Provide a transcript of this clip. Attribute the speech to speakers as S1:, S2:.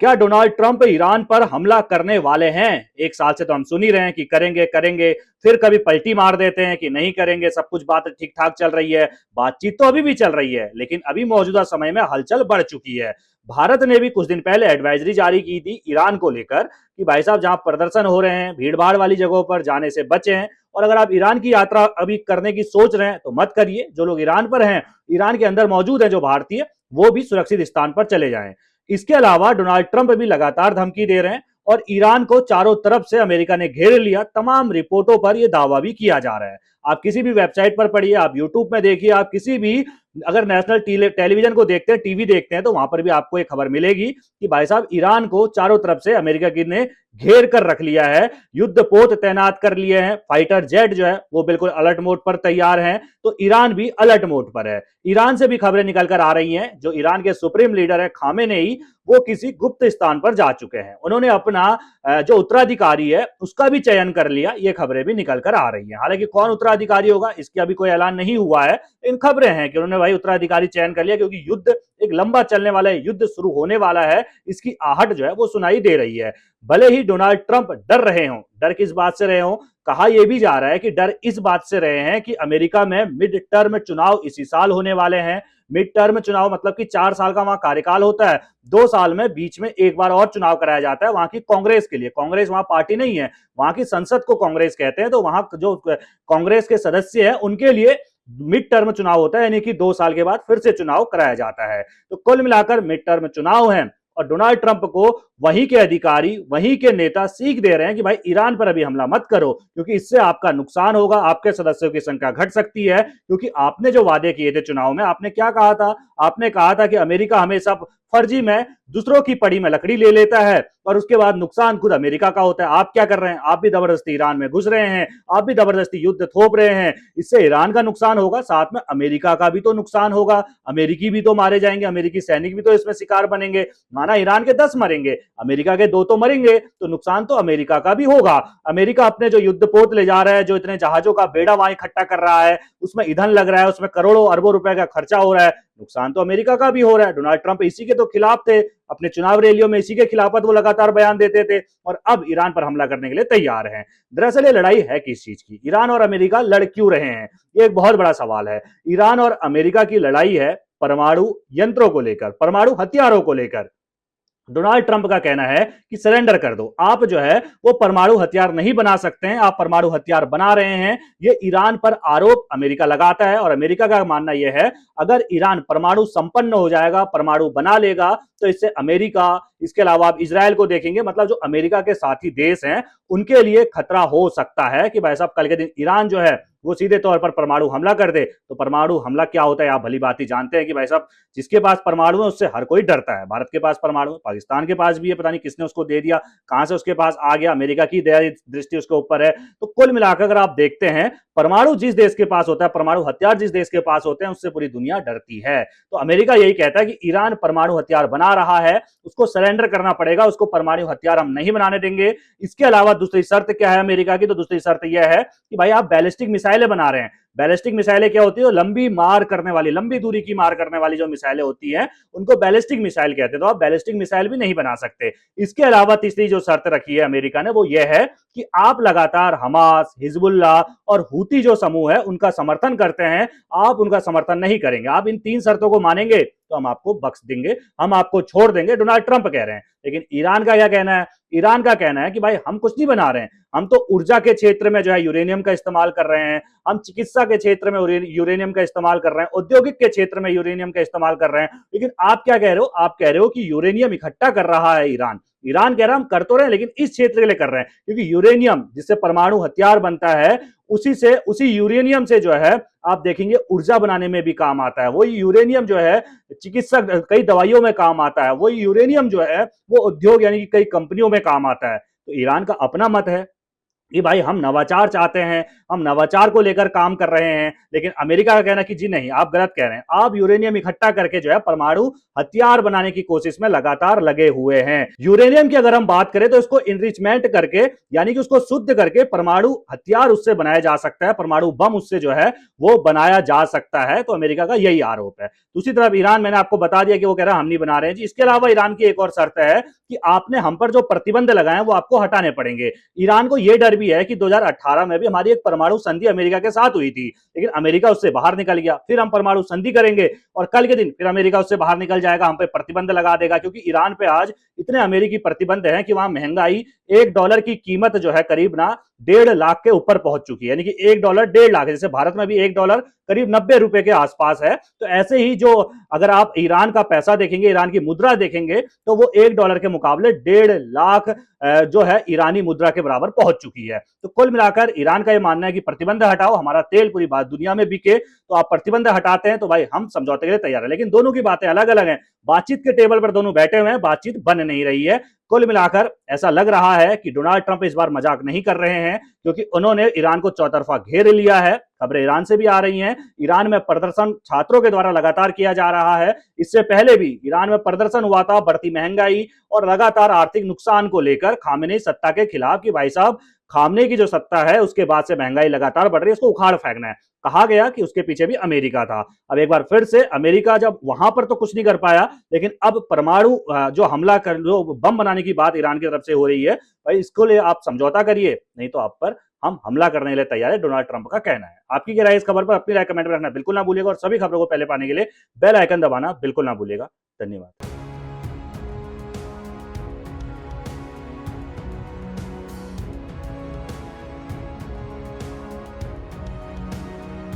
S1: क्या Donald Trump Iran पर हमला करने वाले हैं? एक साल से तो हम सुन ही रहे हैं कि करेंगे करेंगे, फिर कभी पलटी मार देते हैं कि नहीं करेंगे, सब कुछ बात ठीक ठाक चल रही है। बातचीत तो अभी भी चल रही है, लेकिन अभी मौजूदा समय में हलचल बढ़ चुकी है। भारत ने भी कुछ दिन पहले एडवाइजरी जारी की थी ईरान को लेकर कि भाई साहब, जहां प्रदर्शन हो रहे हैं, भीड़ भाड़ वाली जगहों पर जाने से बचें, और अगर आप ईरान की यात्रा अभी करने की सोच रहे हैं तो मत करिए। जो लोग ईरान पर हैं, ईरान के अंदर मौजूद हैं जो भारतीय, वो भी सुरक्षित स्थान पर चले जाएं। इसके अलावा डोनाल्ड ट्रंप भी लगातार धमकी दे रहे हैं, और ईरान को चारों तरफ से अमेरिका ने घेर लिया। तमाम रिपोर्टों पर यह दावा भी किया जा रहा है। आप किसी भी वेबसाइट पर पढ़िए, आप यूट्यूब में देखिए, आप किसी भी अगर नेशनल टेलीविजन को देखते हैं, टीवी देखते हैं, तो वहां पर भी आपको एक खबर मिलेगी कि भाई साहब, ईरान को चारों तरफ से अमेरिका की ने घेर कर रख लिया है, युद्धपोत तैनात कर लिए हैं, फाइटर जेट जो है वो बिल्कुल अलर्ट मोड पर तैयार हैं। तो ईरान भी अलर्ट मोड पर है। ईरान से भी खबरें निकल कर आ रही हैं, जो ईरान के सुप्रीम लीडर है खामेनेई, वो किसी गुप्त स्थान पर जा चुके हैं। उन्होंने अपना जो उत्तराधिकारी है उसका भी चयन कर लिया। ये खबरें भी निकल कर आ रही हैं। हालांकि कौन उत्तराधिकारी होगा इसकी अभी कोई ऐलान नहीं हुआ है। इन खबरें हैं कि उन्होंने भाई उत्तराधिकारी चयन कर लिया, क्योंकि युद्ध एक लंबा चलने वाला है, युद्ध शुरू होने वाला है, इसकी आहट जो है वो सुनाई दे रही है। भले ही डोनाल्ड ट्रंप डर रहे हों, डर किस बात से रहे हों, कहा यह भी जा रहा है कि डर इस बात से रहे हैं कि अमेरिका में मिड टर्म चुनाव इसी साल होने वाले हैं। मिड टर्म चुनाव मतलब कि 4 साल का वहां कार्यकाल होता है, 2 साल में बीच में एक बार और चुनाव कराया जाता है वहां की कांग्रेस के लिए। कांग्रेस वहां पार्टी नहीं है, वहां की संसद को कांग्रेस कहते हैं। तो वहां जो कांग्रेस के सदस्य हैं उनके लिए मिड टर्म चुनाव होता है, यानी कि 2 साल के बाद फिर से चुनाव कराया जाता है। तो कुल मिलाकर मिड टर्म चुनाव है, और डोनाल्ड ट्रंप को वहीं के अधिकारी, वहीं के नेता सीख दे रहे हैं कि भाई ईरान पर अभी हमला मत करो, क्योंकि इससे आपका नुकसान होगा, आपके सदस्यों की संख्या घट सकती है। क्योंकि आपने जो वादे किए थे चुनाव में, आपने क्या कहा था? आपने कहा था कि अमेरिका हमेशा फर्जी में दूसरों की पड़ी में लकड़ी ले लेता है, और उसके बाद नुकसान खुद अमेरिका का होता है। आप क्या कर रहे हैं? आप भी जबरदस्ती ईरान में घुस रहे हैं, आप भी जबरदस्ती युद्ध थोप रहे हैं। इससे ईरान का नुकसान होगा, साथ में अमेरिका का भी तो नुकसान होगा। अमेरिकी भी तो मारे जाएंगे, अमेरिकी सैनिक भी तो इसमें शिकार बनेंगे। माना ईरान के 10 मरेंगे, अमेरिका के 2 तो मरेंगे, तो नुकसान तो अमेरिका का भी होगा। अमेरिका अपने जो युद्धपोत ले जा रहा है, जो इतने जहाजों का बेड़ा वहां इकट्ठा कर रहा है, उसमें ईंधन लग रहा है, उसमें करोड़ों अरबों रुपए का खर्चा हो रहा है, नुकसान तो अमेरिका का भी हो रहा है। डोनाल्ड ट्रंप इसी के तो खिलाफ थे, अपने चुनाव रैलियों में इसी के खिलाफत वो लगातार बयान देते थे, और अब ईरान पर हमला करने के लिए तैयार हैं। दरअसल ये लड़ाई है किस चीज की? ईरान और अमेरिका लड़ क्यों रहे हैं, ये एक बहुत बड़ा सवाल है। ईरान और अमेरिका की लड़ाई है परमाणु यंत्रों को लेकर, परमाणु हथियारों को लेकर। डोनाल्ड ट्रंप का कहना है कि सरेंडर कर दो, आप जो है वो परमाणु हथियार नहीं बना सकते हैं, आप परमाणु हथियार बना रहे हैं। ये ईरान पर आरोप अमेरिका लगाता है, और अमेरिका का मानना यह है अगर ईरान परमाणु संपन्न हो जाएगा, परमाणु बना लेगा, तो इससे अमेरिका, इसके अलावा आप इजरायल को देखेंगे, मतलब जो अमेरिका के साथी देश हैं उनके लिए खतरा हो सकता है कि भाई साहब कल के दिन ईरान जो है वो सीधे तौर पर परमाणु हमला कर दे। तो परमाणु हमला क्या होता है आप भली बात ही जानते हैं कि भाई साहब, जिसके पास परमाणु है उससे हर कोई डरता है। भारत के पास परमाणु है, पाकिस्तान के पास भी है, पता नहीं किसने उसको दे दिया, कहां से उसके पास आ गया, अमेरिका की दृष्टि उसके ऊपर है। तो कुल मिलाकर अगर आप देखते हैं, परमाणु जिस देश के पास होता है, परमाणु हथियार जिस देश के पास होते हैं, उससे पूरी दुनिया डरती है। तो अमेरिका यही कहता है कि ईरान परमाणु हथियार बना रहा है, उसको सरेंडर करना पड़ेगा, उसको परमाणु हथियार हम नहीं बनाने देंगे। इसके अलावा दूसरी शर्त क्या है अमेरिका की? तो दूसरी शर्त यह है कि भाई आप बैलिस्टिक मिसाइलें बना रहे हैं। बैलिस्टिक मिसाइलें क्या होती है? लंबी मार करने वाली, लंबी दूरी की मार करने वाली जो मिसाइलें होती हैं उनको बैलिस्टिक मिसाइल कहते हैं। तो आप बैलिस्टिक मिसाइल भी नहीं बना सकते। इसके अलावा तीसरी जो शर्त रखी है अमेरिका ने वो ये है कि आप लगातार हमास, हिजबुल्लाह और हूती जो समूह है उनका समर्थन करते हैं, आप उनका समर्थन नहीं करेंगे। आप इन 3 शर्तों को मानेंगे तो हम आपको बख्श देंगे, हम आपको छोड़ देंगे, डोनाल्ड ट्रंप कह रहे हैं। लेकिन ईरान का क्या कहना है? ईरान का कहना है कि भाई हम कुछ नहीं बना रहे हैं, हम तो ऊर्जा के क्षेत्र में जो है यूरेनियम का इस्तेमाल कर रहे हैं, हम चिकित्सा के क्षेत्र में यूरेनियम का इस्तेमाल कर रहे हैं, औद्योगिक के क्षेत्र में यूरेनियम का इस्तेमाल कर रहे हैं। लेकिन आप क्या कह रहे हो? आप कह रहे हो कि यूरेनियम इकट्ठा कर रहा है ईरान। ईरान कह रहा है हम कर तो रहे हैं, लेकिन इस क्षेत्र के लिए कर रहे हैं, क्योंकि यूरेनियम जिससे परमाणु हथियार बनता है, उसी यूरेनियम से जो है आप देखेंगे ऊर्जा बनाने में भी काम आता है। वही यूरेनियम जो है चिकित्सा कई दवाइयों में काम आता है, वही यूरेनियम जो है वो उद्योग यानी कि कई कंपनियों में काम आता है। तो ईरान का अपना मत है, कि भाई हम नवाचार चाहते हैं, हम नवाचार को लेकर काम कर रहे हैं, लेकिन अमेरिका का कहना कि जी नहीं, आप गलत कह रहे हैं, आप यूरेनियम इकट्ठा करके जो है परमाणु हथियार बनाने की कोशिश में लगातार लगे हुए हैं। यूरेनियम की अगर हम बात करें तो इसको इनरिचमेंट करके, यानी कि उसको शुद्ध करके परमाणु हथियार उससे बनाया जा सकता है, परमाणु बम उससे जो है वो बनाया जा सकता है। तो अमेरिका का यही आरोप है। दूसरी तरफ ईरान, मैंने आपको बता दिया कि वो कह रहा है हम नहीं बना रहे हैं जी। इसके अलावा ईरान की एक और शर्त है कि आपने हम पर जो प्रतिबंध लगाए हैं वो आपको हटाने पड़ेंगे। ईरान को यह डर भी है कि 2018 में भी हमारी एक परमाणु संधि अमेरिका के साथ हुई थी, लेकिन अमेरिका उससे बाहर निकल गया। फिर हम परमाणु संधि करेंगे और कल के दिन फिर अमेरिका उससे बाहर निकल जाएगा, हम पे प्रतिबंध लगा देगा, क्योंकि ईरान पे आज इतने अमेरिकी प्रतिबंध हैं कि वहां महंगाई, $1 की कीमत जो है करीब ना 1.5 लाख के ऊपर पहुंच चुकी है। यानी कि $1 1.5 लाख, जैसे भारत में भी $1 करीब 90 रुपए के आसपास है। तो ऐसे ही जो, अगर आप ईरान का पैसा देखेंगे, ईरान की मुद्रा देखेंगे, तो वो $1 के मुकाबले 1.5 लाख जो है ईरानी मुद्रा के बराबर पहुंच चुकी है। तो कुल मिलाकर ईरान का यह मानना है कि प्रतिबंध हटाओ, हमारा तेल पूरी बात दुनिया में बिके। तो आप प्रतिबंध हटाते हैं तो भाई हम समझौते के लिए तैयार है, लेकिन दोनों की बातें अलग अलग हैं। बातचीत के टेबल पर दोनों बैठे हुए हैं, बातचीत बन नहीं रही है। कुल मिलाकर ऐसा लग रहा है कि डोनाल्ड ट्रंप इस बार मजाक नहीं कर रहे हैं, क्योंकि उन्होंने ईरान को चौतरफा घेर लिया है। खबरें ईरान से भी आ रही हैं, ईरान में प्रदर्शन छात्रों के द्वारा लगातार किया जा रहा है। इससे पहले भी ईरान में प्रदर्शन हुआ था बढ़ती महंगाई और लगातार आर्थिक नुकसान को लेकर खामेनेई सत्ता के खिलाफ, कि भाई साहब खामने की जो सत्ता है उसके बाद से महंगाई लगातार बढ़ रही है, उसको उखाड़ फेंकना है। कहा गया कि उसके पीछे भी अमेरिका था। अब एक बार फिर से अमेरिका, जब वहां पर तो कुछ नहीं कर पाया, लेकिन अब परमाणु जो हमला कर, जो बम बनाने की बात ईरान की तरफ से हो रही है, भाई इसको लिए आप समझौता करिए, नहीं तो आप पर हम हमला करने के लिए तैयार है, डोनाल्ड ट्रंप का कहना है। आपकी क्या राय इस खबर पर? अपनी राय कमेंट में रखना बिल्कुल ना भूलिएगा और सभी खबरों को पहले पाने के लिए बेल आइकन दबाना बिल्कुल ना भूलिएगा। धन्यवाद।